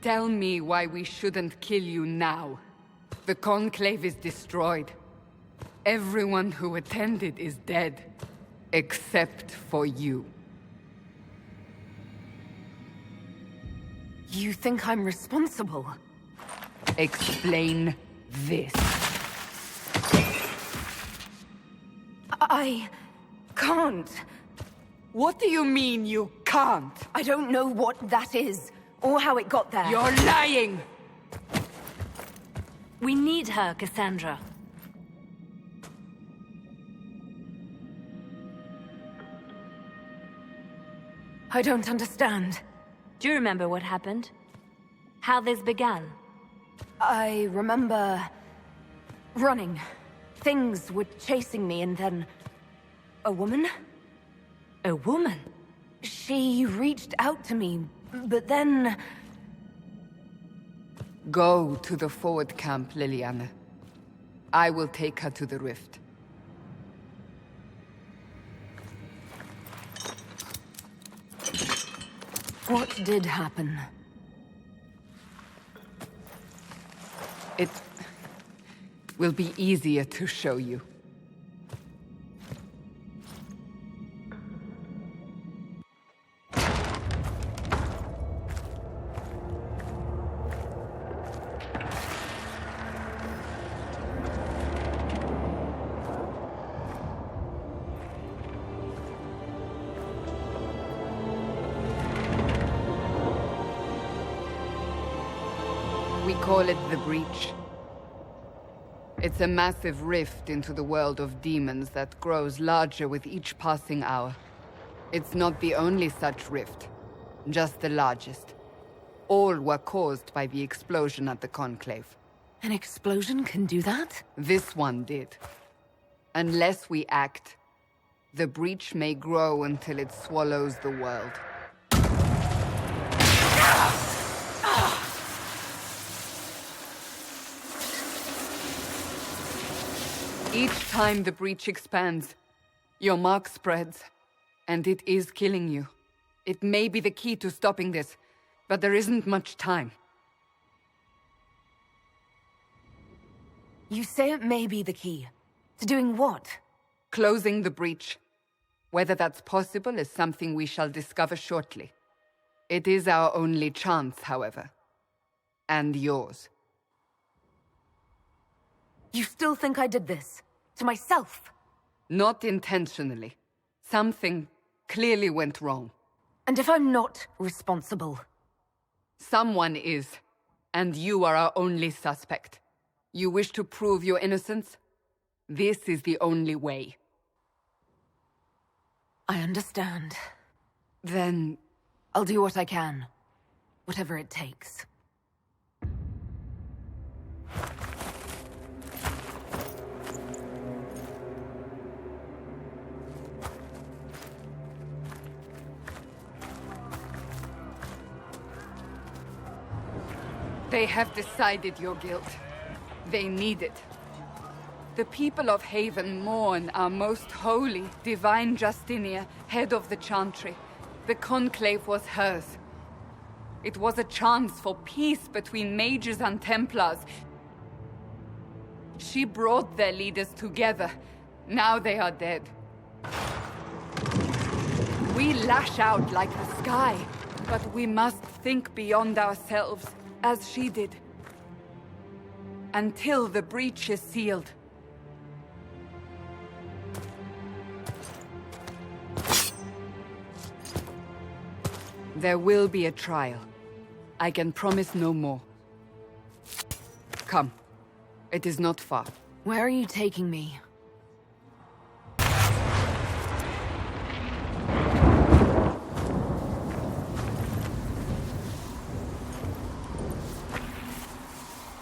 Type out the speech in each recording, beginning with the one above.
Tell me why we shouldn't kill you now. The Conclave is destroyed. Everyone who attended is dead. Except for you. You think I'm responsible? Explain this. I can't. What do you mean you can't? I don't know what that is, or how it got there. You're lying! We need her, Cassandra. I don't understand. Do you remember what happened? How this began? I remember... running. Things were chasing me, and then... a woman? A woman? She reached out to me, but then... Go to the forward camp, Liliana. I will take her to the rift. What did happen? It will be easier to show you. We call it the Breach. It's a massive rift into the world of demons that grows larger with each passing hour. It's not the only such rift, just the largest. All were caused by the explosion at the Conclave. An explosion can do that? This one did. Unless we act, the Breach may grow until it swallows the world. Each time the Breach expands, your mark spreads, and it is killing you. It may be the key to stopping this, but there isn't much time. You say it may be the key. To doing what? Closing the Breach. Whether that's possible is something we shall discover shortly. It is our only chance, however. And yours. You still think I did this? To myself? Not intentionally. Something clearly went wrong. And if I'm not responsible? Someone is, and you are our only suspect. You wish to prove your innocence? This is the only way. I understand. Then... I'll do what I can. Whatever it takes. They have decided your guilt. They need it. The people of Haven mourn our most holy, divine Justinia, head of the Chantry. The Conclave was hers. It was a chance for peace between mages and Templars. She brought their leaders together. Now they are dead. We lash out like the sky, but we must think beyond ourselves, as she did. Until the Breach is sealed. There will be a trial. I can promise no more. Come. It is not far. Where are you taking me?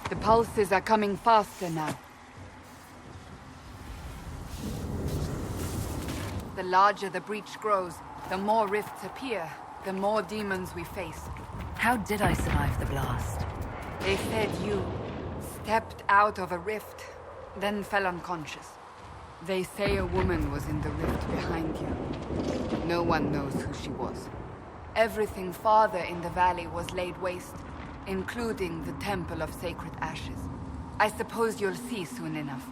The pulses are coming faster now. The larger the Breach grows, the more rifts appear, the more demons we face. How did I survive the blast? They said you stepped out of a rift, then fell unconscious. They say a woman was in the rift behind you. No one knows who she was. Everything farther in the valley was laid waste. including the Temple of Sacred Ashes. I suppose you'll see soon enough.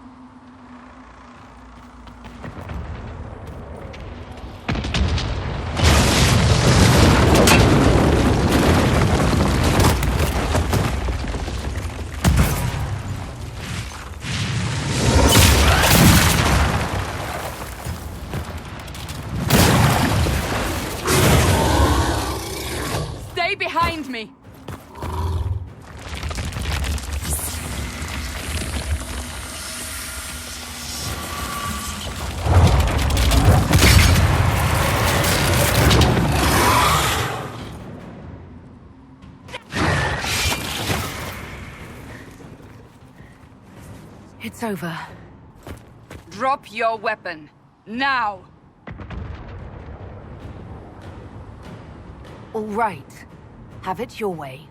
Stay behind me! It's over. Drop your weapon. Now! All right. Have it your way.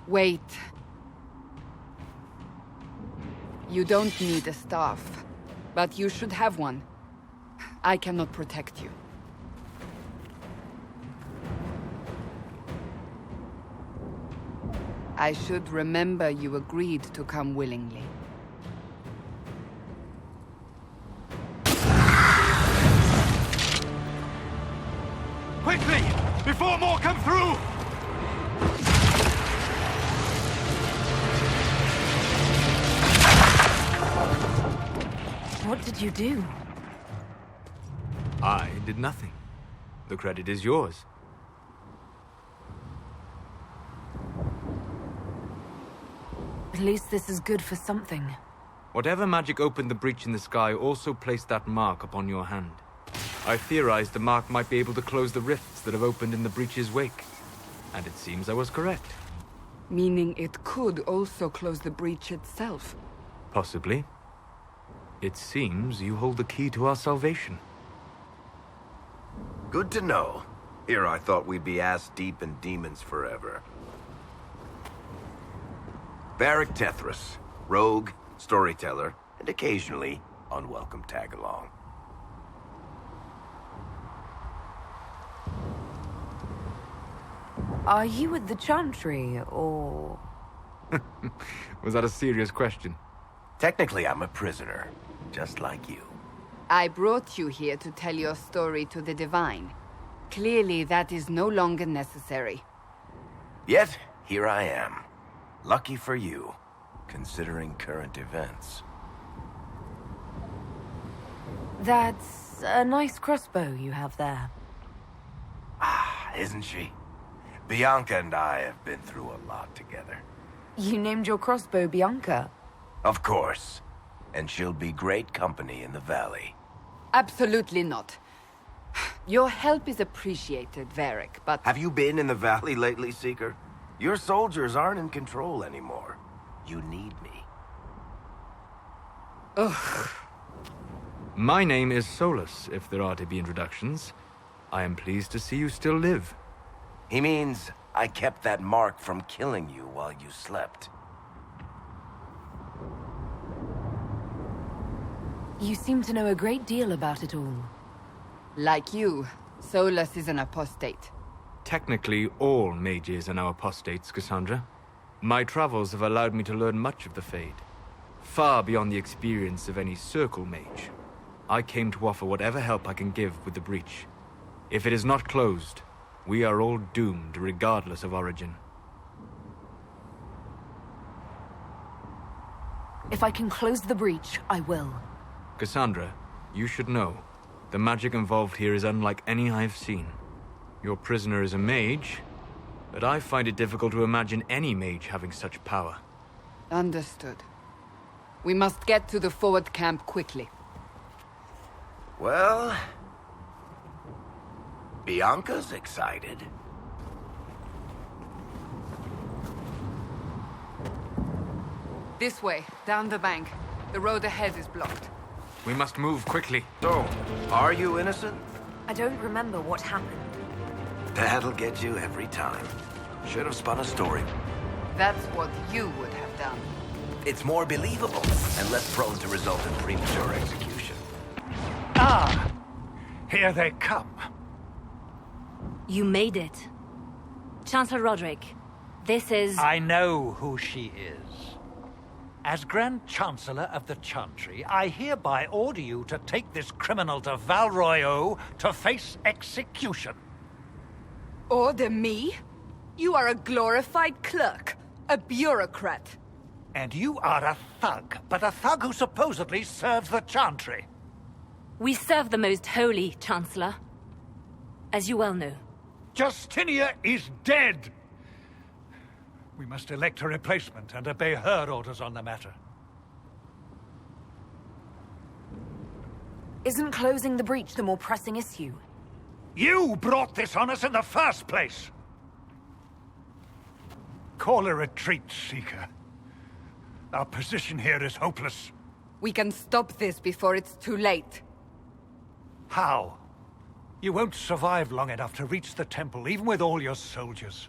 Wait. You don't need a staff, but you should have one. I cannot protect you. I should remember you agreed to come willingly. Quickly! Before more come through! What did you do? I did nothing. The credit is yours. At least this is good for something. Whatever magic opened the breach in the sky also placed that mark upon your hand. I theorized the mark might be able to close the rifts that have opened in the breach's wake. And it seems I was correct. Meaning it could also close the breach itself. Possibly. It seems you hold the key to our salvation. Good to know. Here I thought we'd be ass-deep in demons forever. Varric Tethras, rogue, storyteller, and occasionally unwelcome tag-along. Are you at the Chantry, or...? Was that a serious question? Technically, I'm a prisoner, just like you. I brought you here to tell your story to the Divine. Clearly, that is no longer necessary. Yet, here I am. Lucky for you, considering current events. That's a nice crossbow you have there. Ah, isn't she? Bianca and I have been through a lot together. You named your crossbow Bianca. Of course. And she'll be great company in the valley. Absolutely not. Your help is appreciated, Varric, but... Have you been in the valley lately, Seeker? Your soldiers aren't in control anymore. You need me. Ugh. My name is Solus, if there are to be introductions. I am pleased to see you still live. He means I kept that mark from killing you while you slept. You seem to know a great deal about it all. Like you, Solus is an apostate. Technically, all mages are now apostates, Cassandra. My travels have allowed me to learn much of the Fade. Far beyond the experience of any circle mage. I came to offer whatever help I can give with the breach. If it is not closed, we are all doomed regardless of origin. If I can close the breach, I will. Cassandra, you should know. The magic involved here is unlike any I've seen. Your prisoner is a mage, but I find it difficult to imagine any mage having such power. Understood. We must get to the forward camp quickly. Well... Bianca's excited. This way, down the bank. The road ahead is blocked. We must move quickly. So, are you innocent? I don't remember what happened. That'll get you every time. Should have spun a story. That's what you would have done. It's more believable and less prone to result in premature execution. Ah! Here they come. You made it. Chancellor Roderick, This is... I know who she is. As Grand Chancellor of the Chantry, I hereby order you to take this criminal to Val Royeaux to face execution. Order me? You are a glorified clerk, a bureaucrat. And you are a thug, but a thug who supposedly serves the Chantry. We serve the most holy, Chancellor. As you well know. Justinia is dead! We must elect a replacement and obey her orders on the matter. Isn't closing the breach the more pressing issue? You brought this on us in the first place! Call a retreat, Seeker. Our position here is hopeless. We can stop this before it's too late. How? You won't survive long enough to reach the temple, even with all your soldiers.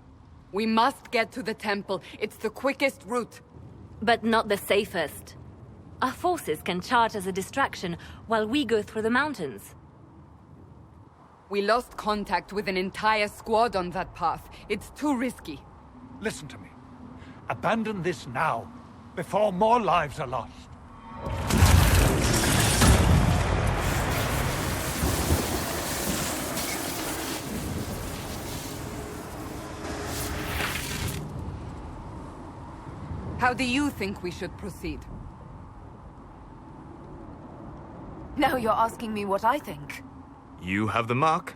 We must get to the temple. It's the quickest route. But not the safest. Our forces can charge as a distraction while we go through the mountains. We lost contact with an entire squad on that path. It's too risky. Listen to me. Abandon this now, before more lives are lost. How do you think we should proceed? Now you're asking me what I think. You have the mark.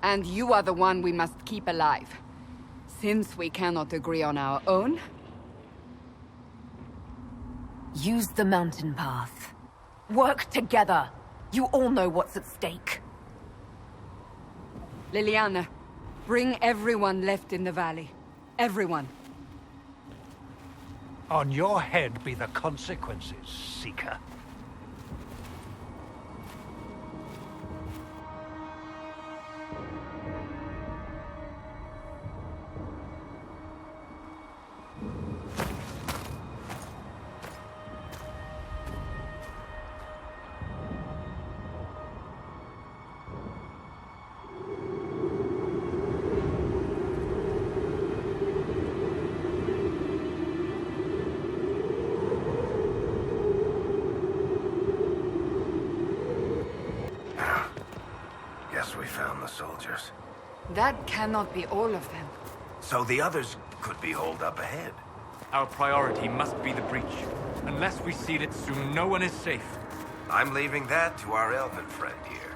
And you are the one we must keep alive. Since we cannot agree on our own... Use the mountain path. Work together. You all know what's at stake. Liliana, bring everyone left in the valley. Everyone. On your head be the consequences, Seeker. Guess we found the soldiers. That cannot be all of them. So the others could be holed up ahead. Our priority must be the breach. Unless we seal it soon, no one is safe. I'm leaving that to our elven friend here.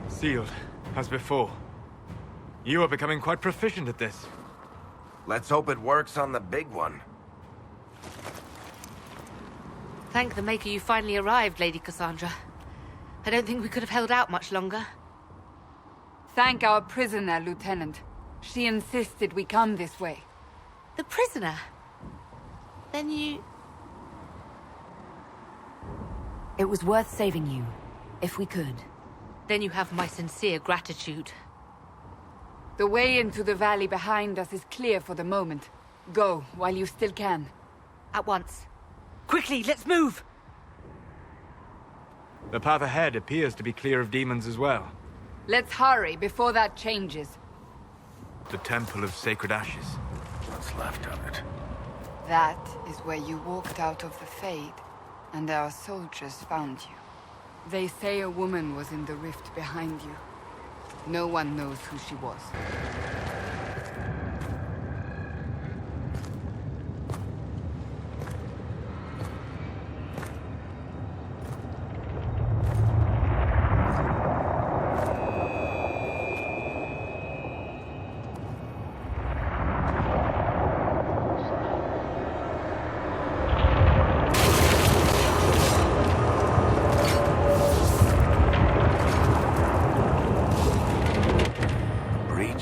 Sealed, as before. You are becoming quite proficient at this. Let's hope it works on the big one. Thank the Maker you finally arrived, Lady Cassandra. I don't think we could have held out much longer. Thank our prisoner, Lieutenant. She insisted we come this way. The prisoner? Then you... It was worth saving you, if we could. Then you have my sincere gratitude. The way into the valley behind us is clear for the moment. Go, while you still can. At once. Quickly, let's move! The path ahead appears to be clear of demons as well. Let's hurry before that changes. The Temple of Sacred Ashes. What's left of it? That is where you walked out of the Fade, and our soldiers found you. They say a woman was in the rift behind you. No one knows who she was.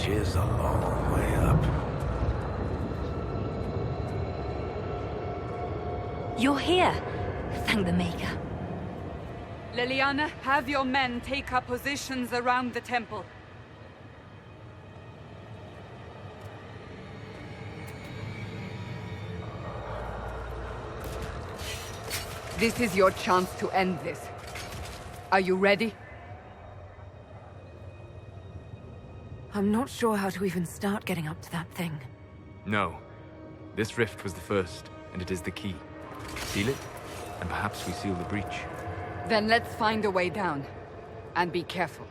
Is a long way up. You're here. Thank the Maker. Liliana, have your men take up positions around the temple. This is your chance to end this. Are you ready? I'm not sure how to even start getting up to that thing. No. This rift was the first, and it is the key. Seal it, and perhaps we seal the breach. Then let's find a way down. And be careful.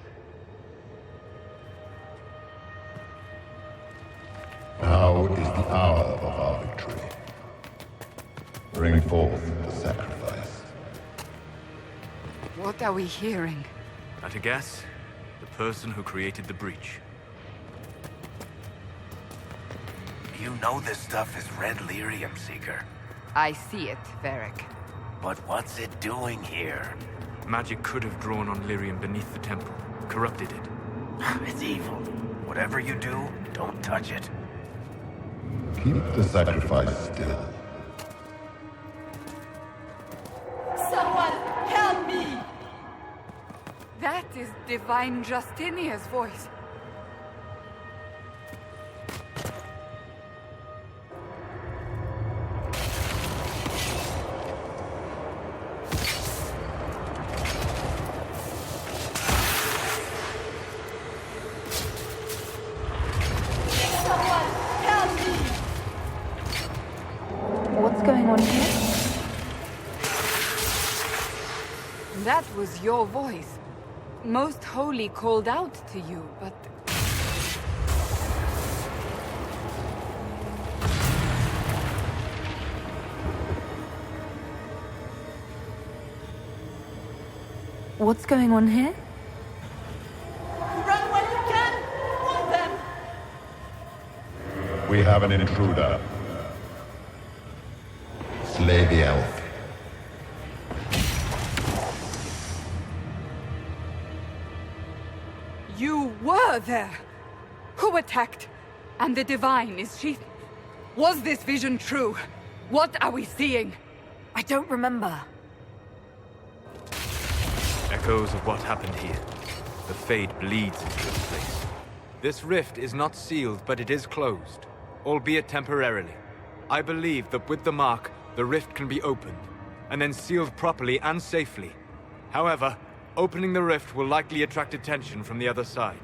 Now is the hour of our victory. Bring forth the sacrifice. What are we hearing? At a guess, the person who created the breach. You know this stuff is red lyrium, Seeker. I see it, Varric. But what's it doing here? Magic could have drawn on lyrium beneath the temple, corrupted it. It's evil. Whatever you do, don't touch it. Keep the sacrifice still. Someone help me! That is Divine Justinia's voice. What's going on here? That was your voice. Most Holy called out to you, but... What's going on here? Run when you can! Want them! We have an intruder. Slay the elf. You were there! Who attacked? And the Divine, is she... Was this vision true? What are we seeing? I don't remember. Echoes of what happened here. The Fade bleeds into this place. This rift is not sealed, but it is closed, albeit temporarily. I believe that with the mark, the rift can be opened, and then sealed properly and safely. However, opening the rift will likely attract attention from the other side.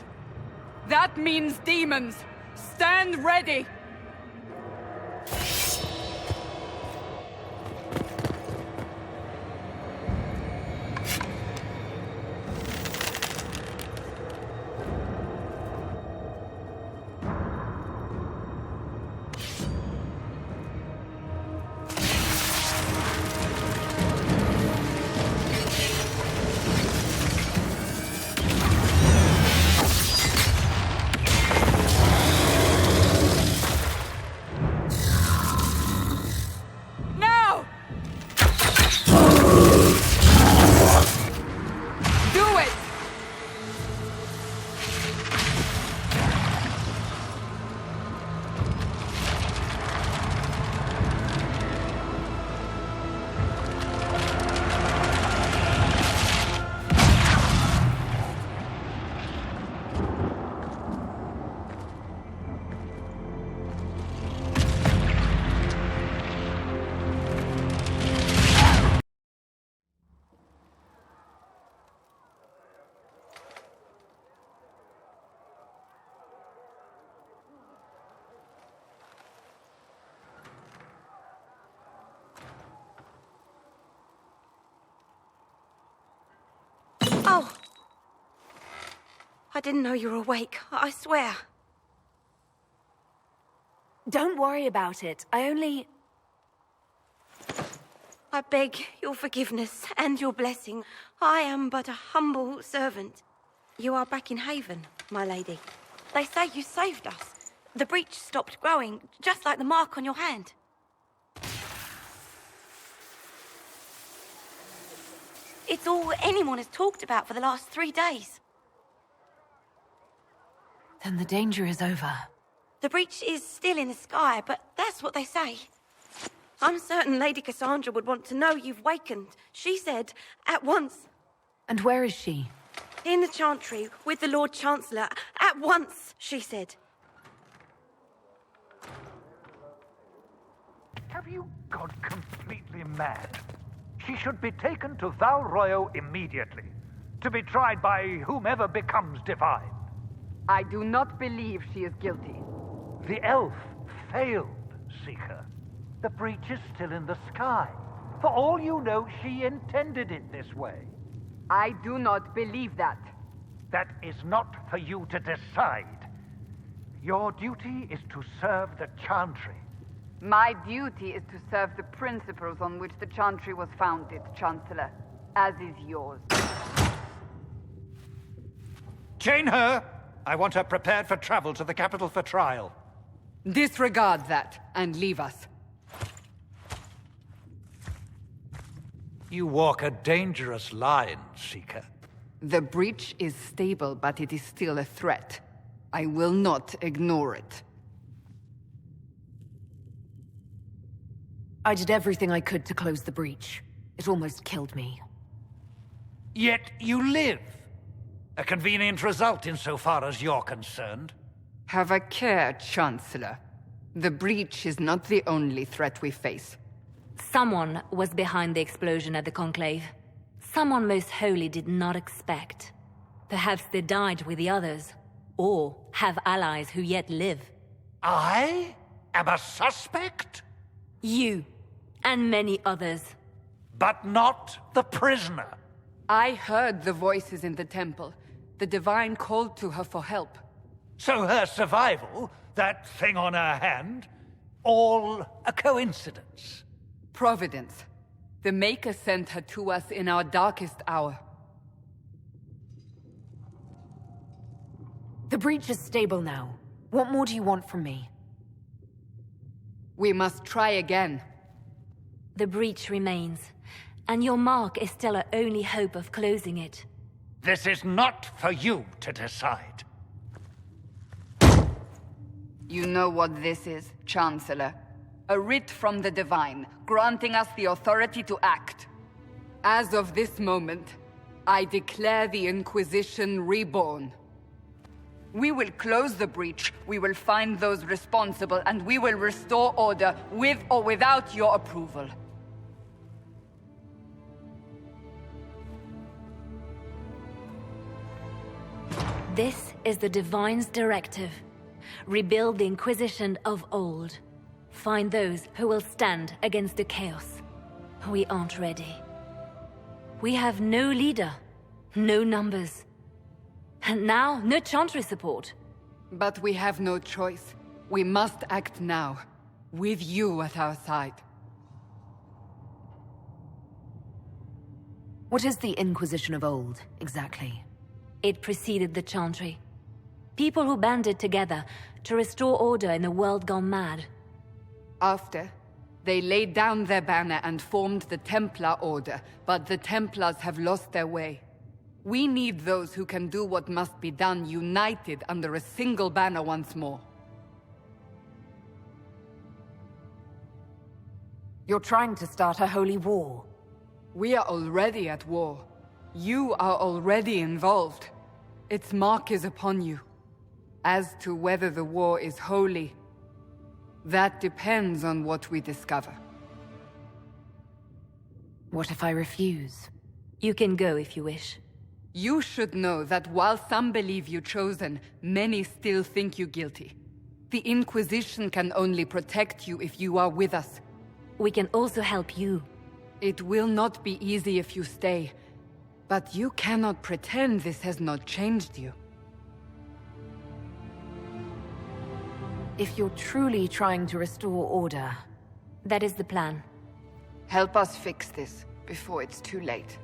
That means demons! Stand ready! Oh! I didn't know you were awake, I swear. Don't worry about it. I beg your forgiveness and your blessing. I am but a humble servant. You are back in Haven, my lady. They say you saved us. The breach stopped growing, just like the mark on your hand. It's all anyone has talked about for the last 3 days. Then the danger is over. The breach is still in the sky, but that's what they say. I'm certain Lady Cassandra would want to know you've wakened. She said, at once. And where is she? In the Chantry, with the Lord Chancellor. At once, she said. Have you gone completely mad? She should be taken to Val Royo immediately, to be tried by whomever becomes divine. I do not believe she is guilty. The elf failed, Seeker. The breach is still in the sky. For all you know, she intended it this way. I do not believe that. That is not for you to decide. Your duty is to serve the Chantry. My duty is to serve the principles on which the Chantry was founded, Chancellor, as is yours. Chain her! I want her prepared for travel to the capital for trial. Disregard that, and leave us. You walk a dangerous line, Seeker. The breach is stable, but it is still a threat. I will not ignore it. I did everything I could to close the breach. It almost killed me. Yet you live. A convenient result insofar as you're concerned. Have a care, Chancellor. The breach is not the only threat we face. Someone was behind the explosion at the Conclave. Someone most holy did not expect. Perhaps they died with the others, or have allies who yet live. I am a suspect? You, and many others. But not the prisoner. I heard the voices in the temple. The Divine called to her for help. So her survival, that thing on her hand, all a coincidence. Providence. The Maker sent her to us in our darkest hour. The breach is stable now. What more do you want from me? We must try again. The breach remains, and your mark is still our only hope of closing it. This is not for you to decide. You know what this is, Chancellor. A writ from the Divine, granting us the authority to act. As of this moment, I declare the Inquisition reborn. We will close the breach, we will find those responsible, and we will restore order with or without your approval. This is the Divine's directive. Rebuild the Inquisition of old. Find those who will stand against the chaos. We aren't ready. We have no leader, no numbers. And now, no Chantry support. But we have no choice. We must act now, with you at our side. What is the Inquisition of old, exactly? It preceded the Chantry. People who banded together to restore order in a world gone mad. After, they laid down their banner and formed the Templar Order, but the Templars have lost their way. We need those who can do what must be done, united under a single banner once more. You're trying to start a holy war. We are already at war. You are already involved. Its mark is upon you. As to whether the war is holy, that depends on what we discover. What if I refuse? You can go if you wish. You should know that while some believe you chosen, many still think you guilty. The Inquisition can only protect you if you are with us. We can also help you. It will not be easy if you stay, but you cannot pretend this has not changed you. If you're truly trying to restore order... That is the plan. Help us fix this before it's too late.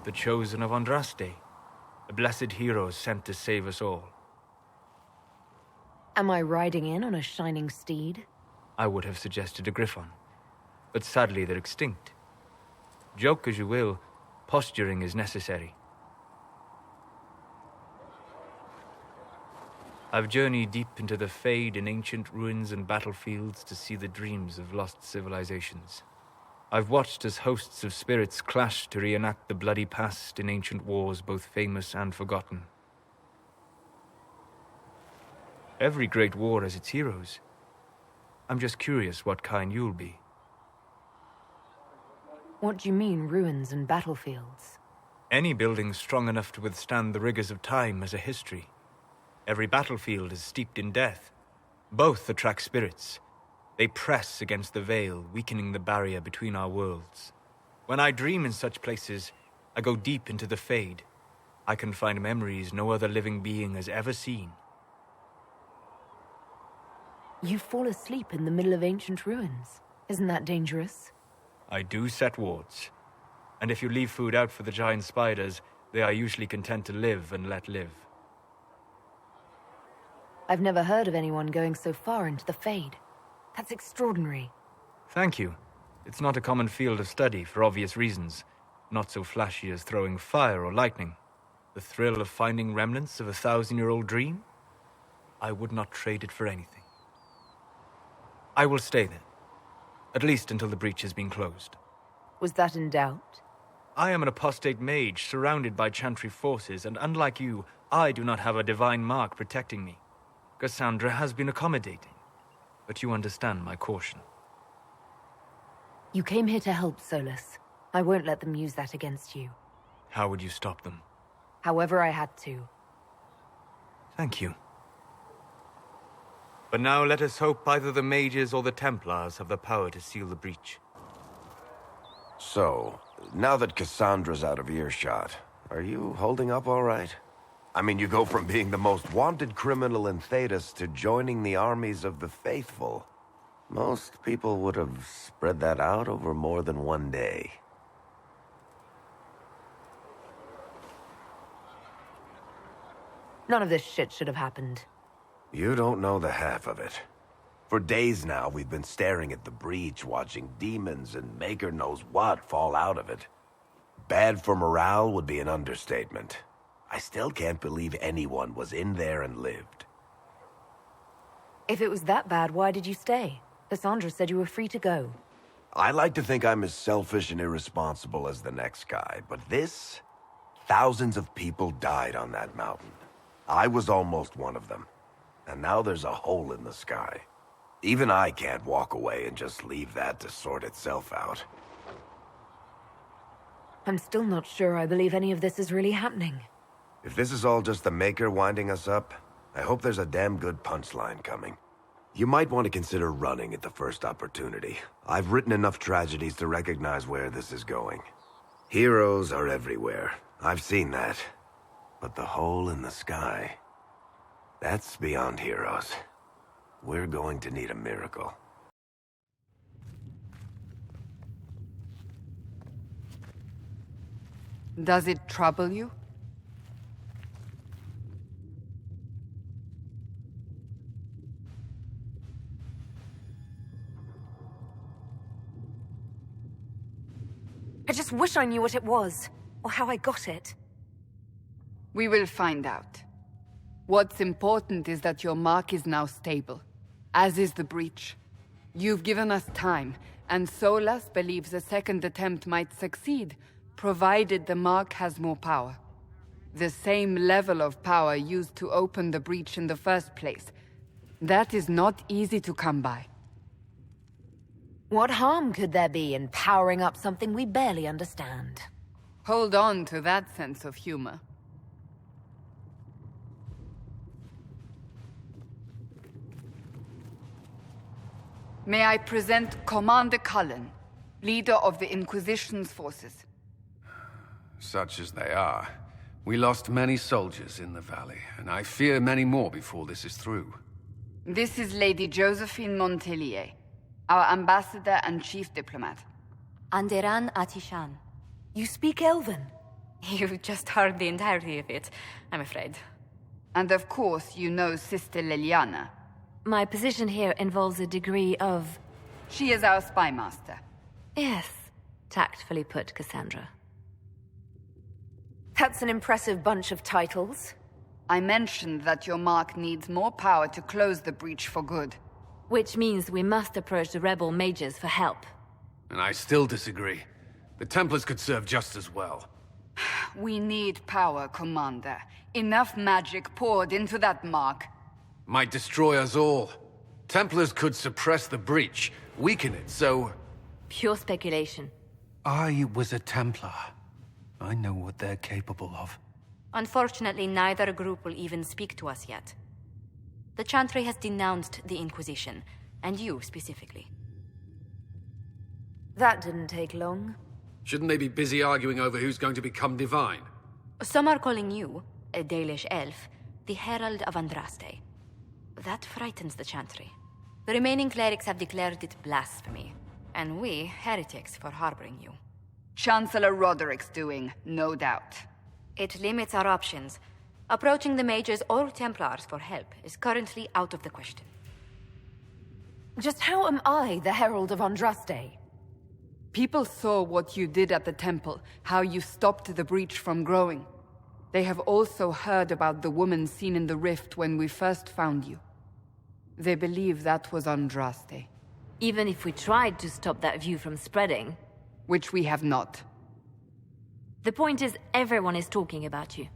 the chosen of Andraste, a blessed hero sent to save us all. Am I riding in on a shining steed? I would have suggested a griffon, but sadly they're extinct. Joke as you will, posturing is necessary. I've journeyed deep into the Fade in ancient ruins and battlefields to see the dreams of lost civilizations. I've watched as hosts of spirits clash to reenact the bloody past in ancient wars both famous and forgotten. Every great war has its heroes. I'm just curious what kind you'll be. What do you mean, ruins and battlefields? Any building strong enough to withstand the rigors of time has a history. Every battlefield is steeped in death. Both attract spirits. They press against the veil, weakening the barrier between our worlds. When I dream in such places, I go deep into the Fade. I can find memories no other living being has ever seen. You fall asleep in the middle of ancient ruins. Isn't that dangerous? I do set wards. And if you leave food out for the giant spiders, they are usually content to live and let live. I've never heard of anyone going so far into the Fade. That's extraordinary. Thank you. It's not a common field of study for obvious reasons. Not so flashy as throwing fire or lightning. The thrill of finding remnants of a 1,000-year-old dream? I would not trade it for anything. I will stay there. At least until the breach has been closed. Was that in doubt? I am an apostate mage surrounded by Chantry forces, and unlike you, I do not have a divine mark protecting me. Cassandra has been accommodating, but you understand my caution. You came here to help, Solus. I won't let them use that against you. How would you stop them? However I had to. Thank you. But now let us hope either the mages or the Templars have the power to seal the breach. So, now that Cassandra's out of earshot, are you holding up all right? I mean, you go from being the most wanted criminal in Thedas to joining the armies of the faithful. Most people would have spread that out over more than one day. None of this shit should have happened. You don't know the half of it. For days now, we've been staring at the breach, watching demons and maker knows what fall out of it. Bad for morale would be an understatement. I still can't believe anyone was in there and lived. If it was that bad, why did you stay? Cassandra said you were free to go. I like to think I'm as selfish and irresponsible as the next guy, but this... Thousands of people died on that mountain. I was almost one of them. And now there's a hole in the sky. Even I can't walk away and just leave that to sort itself out. I'm still not sure I believe any of this is really happening. If this is all just the Maker winding us up, I hope there's a damn good punchline coming. You might want to consider running at the first opportunity. I've written enough tragedies to recognize where this is going. Heroes are everywhere. I've seen that. But the hole in the sky... that's beyond heroes. We're going to need a miracle. Does it trouble you? I just wish I knew what it was, or how I got it. We will find out. What's important is that your mark is now stable, as is the breach. You've given us time, and Solus believes a second attempt might succeed, provided the mark has more power. The same level of power used to open the breach in the first place. That is not easy to come by. What harm could there be in powering up something we barely understand? Hold on to that sense of humor. May I present Commander Cullen, leader of the Inquisition's forces. Such as they are. We lost many soldiers in the valley, and I fear many more before this is through. This is Lady Josephine Montelier, our ambassador and chief diplomat. Anderan Atishan. You speak Elven? You just heard the entirety of it, I'm afraid. And of course, you know Sister Liliana. My position here involves a degree of... She is our spy master. Yes, tactfully put, Cassandra. That's an impressive bunch of titles. I mentioned that your mark needs more power to close the breach for good. Which means we must approach the rebel mages for help. And I still disagree. The Templars could serve just as well. We need power, Commander. Enough magic poured into that mark. Might destroy us all. Templars could suppress the breach, weaken it, so... Pure speculation. I was a Templar. I know what they're capable of. Unfortunately, neither group will even speak to us yet. The Chantry has denounced the Inquisition, and you specifically. That didn't take long. Shouldn't they be busy arguing over who's going to become divine? Some are calling you, a Dalish elf, the Herald of Andraste. That frightens the Chantry. The remaining clerics have declared it blasphemy, and we, heretics, for harboring you. Chancellor Roderick's doing, no doubt. It limits our options. Approaching the mages or Templars for help is currently out of the question. Just how am I the Herald of Andraste? People saw what you did at the temple, how you stopped the breach from growing. They have also heard about the woman seen in the rift when we first found you. They believe that was Andraste. Even if we tried to stop that view from spreading... Which we have not. The point is, everyone is talking about you.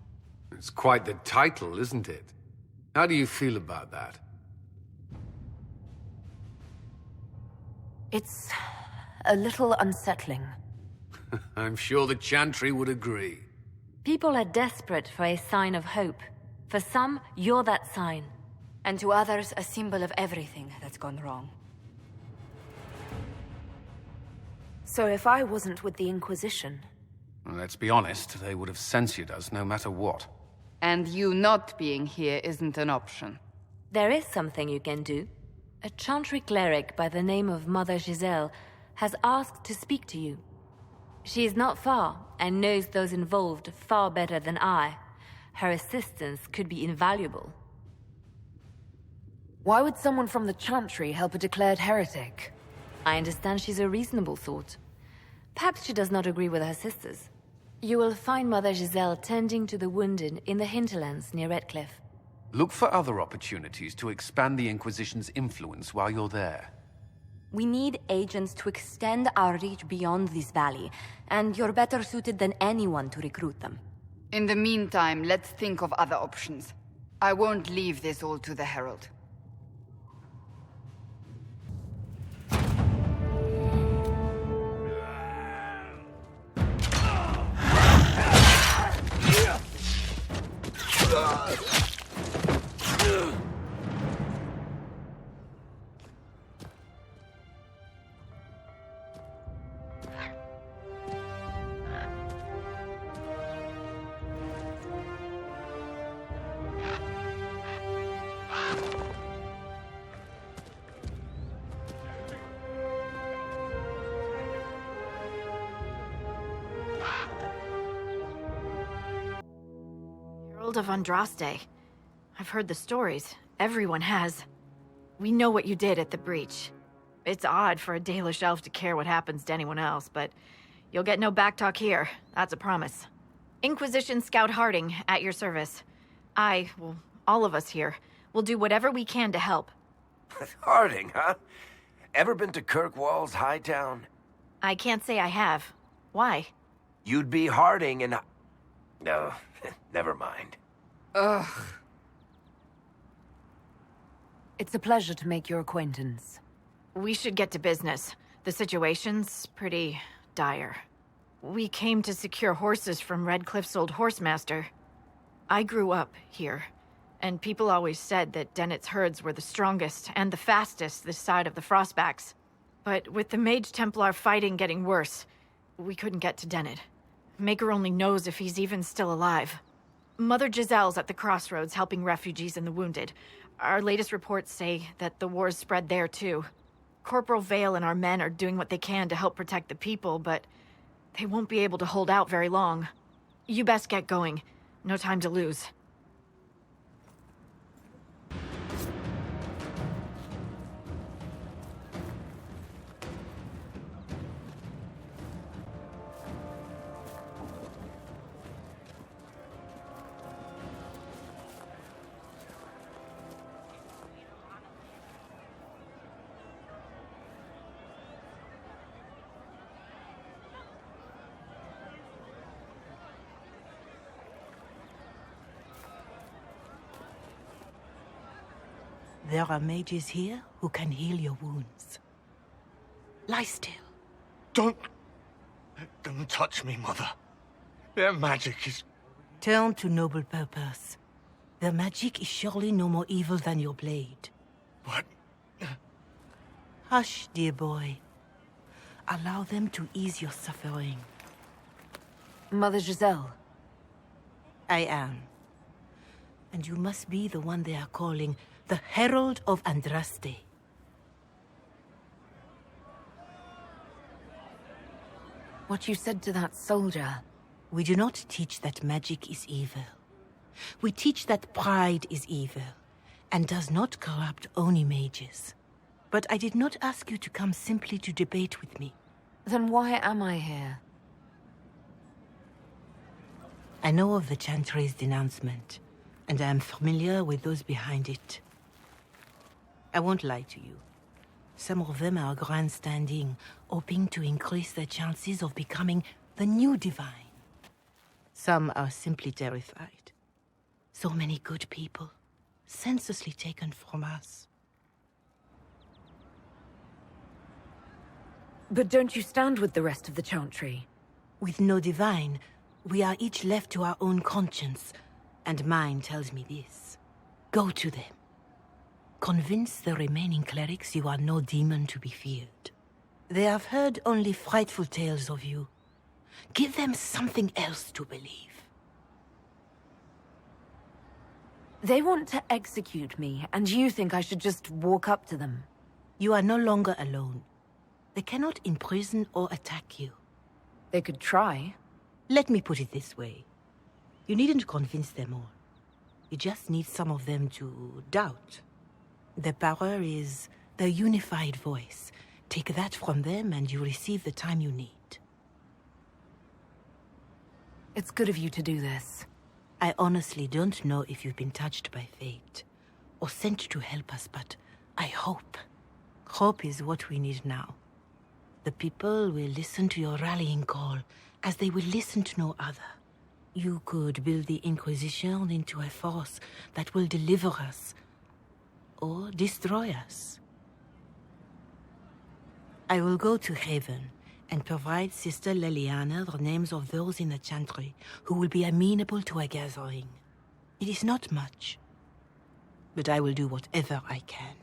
It's quite the title, isn't it? How do you feel about that? It's a little unsettling. I'm sure the Chantry would agree. People are desperate for a sign of hope. For some, you're that sign. And to others, a symbol of everything that's gone wrong. So if I wasn't with the Inquisition... Well, let's be honest, they would have censored us no matter what. And you not being here isn't an option. There is something you can do. A Chantry cleric by the name of Mother Giselle has asked to speak to you. She is not far, and knows those involved far better than I. Her assistance could be invaluable. Why would someone from the Chantry help a declared heretic? I understand she's a reasonable sort. Perhaps she does not agree with her sisters. You will find Mother Giselle tending to the wounded in the hinterlands near Redcliffe. Look for other opportunities to expand the Inquisition's influence while you're there. We need agents to extend our reach beyond this valley, and you're better suited than anyone to recruit them. In the meantime, let's think of other options. I won't leave this all to the Herald. Herald of Andraste. I've heard the stories. Everyone has. We know what you did at the breach. It's odd for a Dalish elf to care what happens to anyone else, but you'll get no backtalk here. That's a promise. Inquisition Scout Harding, at your service. Well, all of us here, will do whatever we can to help. Harding, huh? Ever been to Kirkwall's Hightown? I can't say I have. Why? You'd be Harding and... No, never mind. Ugh. It's a pleasure to make your acquaintance. We should get to business. The situation's pretty dire. We came to secure horses from Redcliffe's old horsemaster. I grew up here, and people always said that Dennett's herds were the strongest and the fastest this side of the Frostbacks. But with the Mage Templar fighting getting worse, we couldn't get to Dennett. Maker only knows if he's even still alive. Mother Giselle's at the crossroads helping refugees and the wounded. Our latest reports say that the war's spread there too. Corporal Vale and our men are doing what they can to help protect the people, but they won't be able to hold out very long. You best get going. No time to lose. There are mages here who can heal your wounds. Lie still. Don't touch me, Mother. Their magic is... Turn to noble purpose. Their magic is surely no more evil than your blade. But... Hush, dear boy. Allow them to ease your suffering. Mother Giselle. I am. And you must be the one they are calling the Herald of Andraste. What you said to that soldier. We do not teach that magic is evil. We teach that pride is evil, and does not corrupt only mages. But I did not ask you to come simply to debate with me. Then why am I here? I know of the Chantry's denouncement, and I am familiar with those behind it. I won't lie to you. Some of them are grandstanding, hoping to increase their chances of becoming the new divine. Some are simply terrified. So many good people, senselessly taken from us. But don't you stand with the rest of the Chantry? With no divine, we are each left to our own conscience, and mine tells me this. Go to them. Convince the remaining clerics you are no demon to be feared. They have heard only frightful tales of you. Give them something else to believe. They want to execute me, and you think I should just walk up to them? You are no longer alone. They cannot imprison or attack you. They could try. Let me put it this way. You needn't convince them all. You just need some of them to doubt. Their power is their unified voice. Take that from them and you receive the time you need. It's good of you to do this. I honestly don't know if you've been touched by fate, or sent to help us, but I hope. Hope is what we need now. The people will listen to your rallying call, as they will listen to no other. You could build the Inquisition into a force that will deliver us, or destroy us. I will go to Haven and provide Sister Leliana the names of those in the Chantry who will be amenable to a gathering. It is not much, but I will do whatever I can.